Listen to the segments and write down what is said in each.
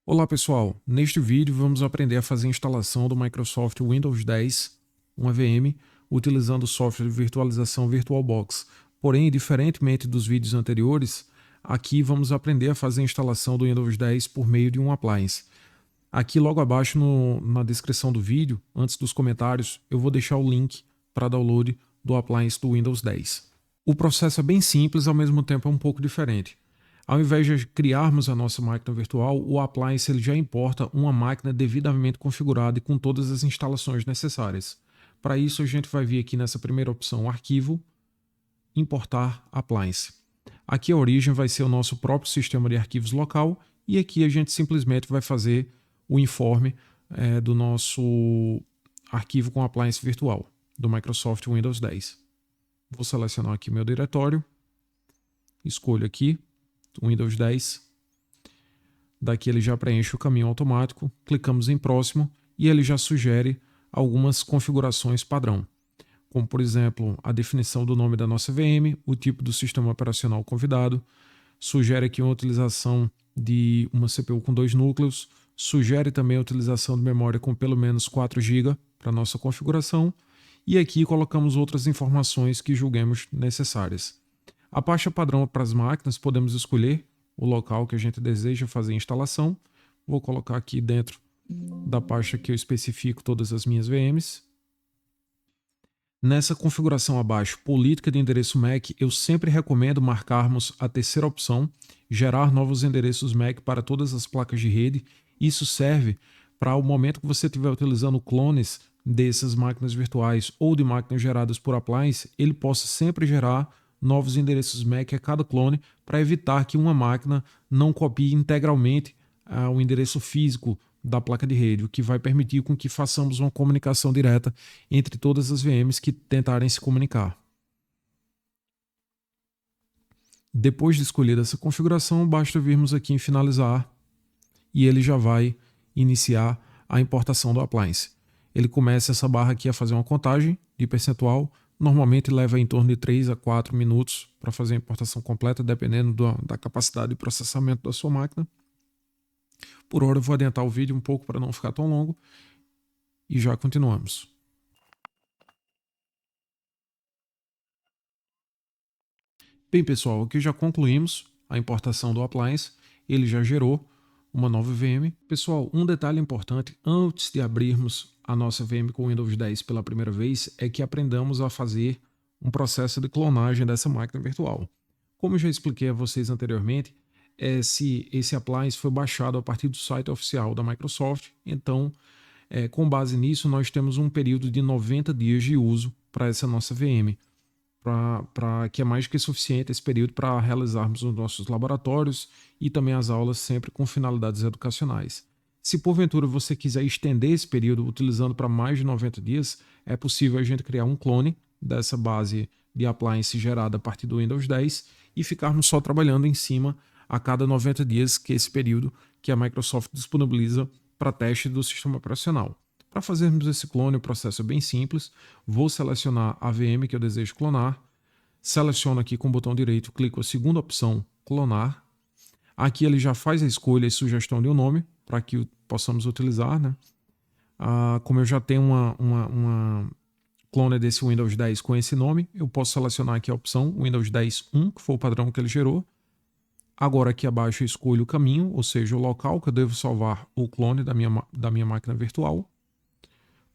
Olá pessoal, neste vídeo vamos aprender a fazer a instalação do Microsoft Windows 10, uma VM, utilizando o software de virtualização VirtualBox. Porém, diferentemente dos vídeos anteriores, aqui vamos aprender a fazer a instalação do Windows 10 por meio de um appliance. Aqui logo abaixo na descrição do vídeo, antes dos comentários, eu vou deixar o link para download do appliance do Windows 10. O processo é bem simples, ao mesmo tempo é um pouco diferente. Ao invés de criarmos a nossa máquina virtual, o appliance ele já importa uma máquina devidamente configurada e com todas as instalações necessárias. Para isso, a gente vai vir aqui nessa primeira opção, Arquivo, Importar Appliance. Aqui a origem vai ser o nosso próprio sistema de arquivos local e aqui a gente simplesmente vai fazer o informe do nosso arquivo com appliance virtual do Microsoft Windows 10. Vou selecionar aqui meu diretório, escolho aqui Windows 10. Daqui ele já preenche o caminho automático, clicamos em próximo e ele já sugere algumas configurações padrão, como por exemplo a definição do nome da nossa VM, o tipo do sistema operacional convidado, sugere aqui uma utilização de uma CPU com 2 núcleos, sugere também a utilização de memória com pelo menos 4 GB para nossa configuração e aqui colocamos outras informações que julguemos necessárias. A pasta padrão para as máquinas, podemos escolher o local que a gente deseja fazer a instalação. Vou colocar aqui dentro da pasta que eu especifico todas as minhas VMs. Nessa configuração abaixo, política de endereço MAC, eu sempre recomendo marcarmos a terceira opção, gerar novos endereços MAC para todas as placas de rede. Isso serve para o momento que você estiver utilizando clones dessas máquinas virtuais ou de máquinas geradas por appliance, ele possa sempre gerar novos endereços MAC a cada clone para evitar que uma máquina não copie integralmente o endereço físico da placa de rede, o que vai permitir com que façamos uma comunicação direta entre todas as VMs que tentarem se comunicar. Depois de escolher essa configuração, basta virmos aqui em finalizar e ele já vai iniciar a importação do appliance. Ele começa essa barra aqui a fazer uma contagem de percentual. Normalmente leva em torno de 3 a 4 minutos para fazer a importação completa, dependendo da capacidade de processamento da sua máquina. Por hora eu vou adiantar o vídeo um pouco para não ficar tão longo e já continuamos. Bem pessoal, aqui já concluímos a importação do appliance, ele já gerou uma nova VM. Pessoal, um detalhe importante antes de abrirmos a nossa VM com o Windows 10 pela primeira vez é que aprendamos a fazer um processo de clonagem dessa máquina virtual. Como eu já expliquei a vocês anteriormente, esse appliance foi baixado a partir do site oficial da Microsoft, então com base nisso nós temos um período de 90 dias de uso para essa nossa VM. Que é mais que suficiente esse período para realizarmos os nossos laboratórios e também as aulas sempre com finalidades educacionais. Se porventura você quiser estender esse período utilizando para mais de 90 dias, é possível a gente criar um clone dessa base de appliance gerada a partir do Windows 10 e ficarmos só trabalhando em cima a cada 90 dias, que é esse período que a Microsoft disponibiliza para teste do sistema operacional. Para fazermos esse clone, o processo é bem simples. Vou selecionar a VM que eu desejo clonar. Seleciono aqui com o botão direito, clico a segunda opção, clonar. Aqui ele já faz a escolha e sugestão de um nome para que possamos utilizar, né? Como eu já tenho uma clone desse Windows 10 com esse nome, eu posso selecionar aqui a opção Windows 10.1, que foi o padrão que ele gerou. Agora aqui abaixo eu escolho o caminho, ou seja, o local que eu devo salvar o clone da minha máquina virtual.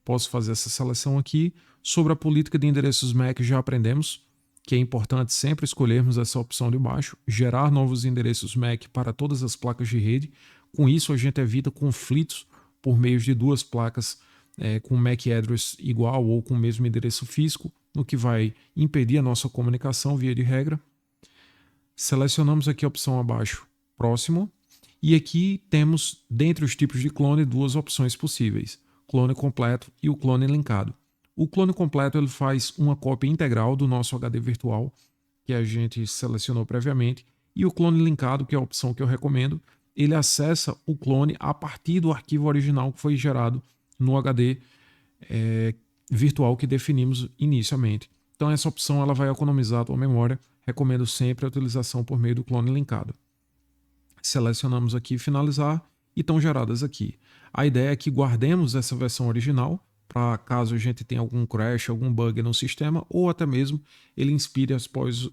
Posso fazer essa seleção aqui. Sobre a política de endereços MAC já aprendemos que é importante sempre escolhermos essa opção de baixo, gerar novos endereços MAC para todas as placas de rede. Com isso a gente evita conflitos por meio de duas placas com MAC address igual ou com o mesmo endereço físico, o que vai impedir a nossa comunicação via de regra. Selecionamos aqui a opção abaixo, próximo, e aqui temos, dentre os tipos de clone, duas opções possíveis, clone completo e o clone linkado. O clone completo ele faz uma cópia integral do nosso HD virtual, que a gente selecionou previamente, e o clone linkado, que é a opção que eu recomendo, ele acessa o clone a partir do arquivo original que foi gerado no HD virtual que definimos inicialmente. Então essa opção ela vai economizar a tua memória. Recomendo sempre a utilização por meio do clone linkado. Selecionamos aqui finalizar e estão geradas aqui. A ideia é que guardemos essa versão original para caso a gente tenha algum crash, algum bug no sistema, ou até mesmo ele inspire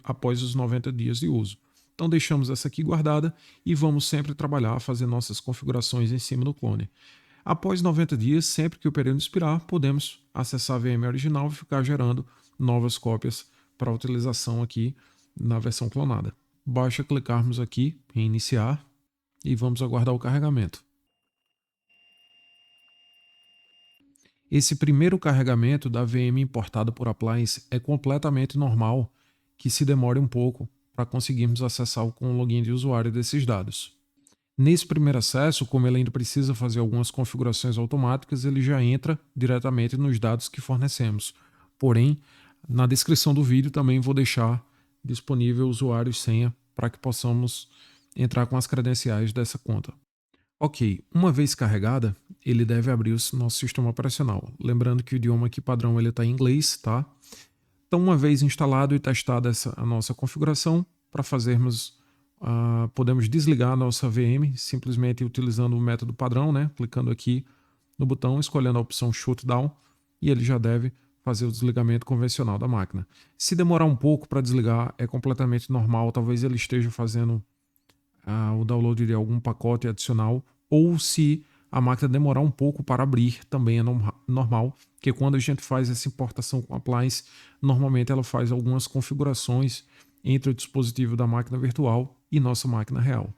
após os 90 dias de uso. Então deixamos essa aqui guardada e vamos sempre trabalhar, fazer nossas configurações em cima do clone. Após 90 dias, sempre que o período expirar, podemos acessar a VM original e ficar gerando novas cópias para utilização aqui na versão clonada. Basta clicarmos aqui em iniciar e vamos aguardar o carregamento. Esse primeiro carregamento da VM importada por Appliance é completamente normal que se demore um pouco para conseguirmos acessar com o login de usuário desses dados. Nesse primeiro acesso, como ele ainda precisa fazer algumas configurações automáticas, ele já entra diretamente nos dados que fornecemos. Porém, na descrição do vídeo também vou deixar disponível usuário e senha para que possamos entrar com as credenciais dessa conta. Ok, uma vez carregada, ele deve abrir o nosso sistema operacional. Lembrando que o idioma aqui padrão está em inglês, tá? Então, uma vez instalado e testada a nossa configuração, para fazermos, podemos desligar a nossa VM, simplesmente utilizando o método padrão, né? Clicando aqui no botão, escolhendo a opção Shutdown, e ele já deve fazer o desligamento convencional da máquina. Se demorar um pouco para desligar, é completamente normal, talvez ele esteja fazendo o download de algum pacote adicional, ou se a máquina demorar um pouco para abrir, também é normal, porque quando a gente faz essa importação com Appliance, normalmente ela faz algumas configurações entre o dispositivo da máquina virtual e nossa máquina real.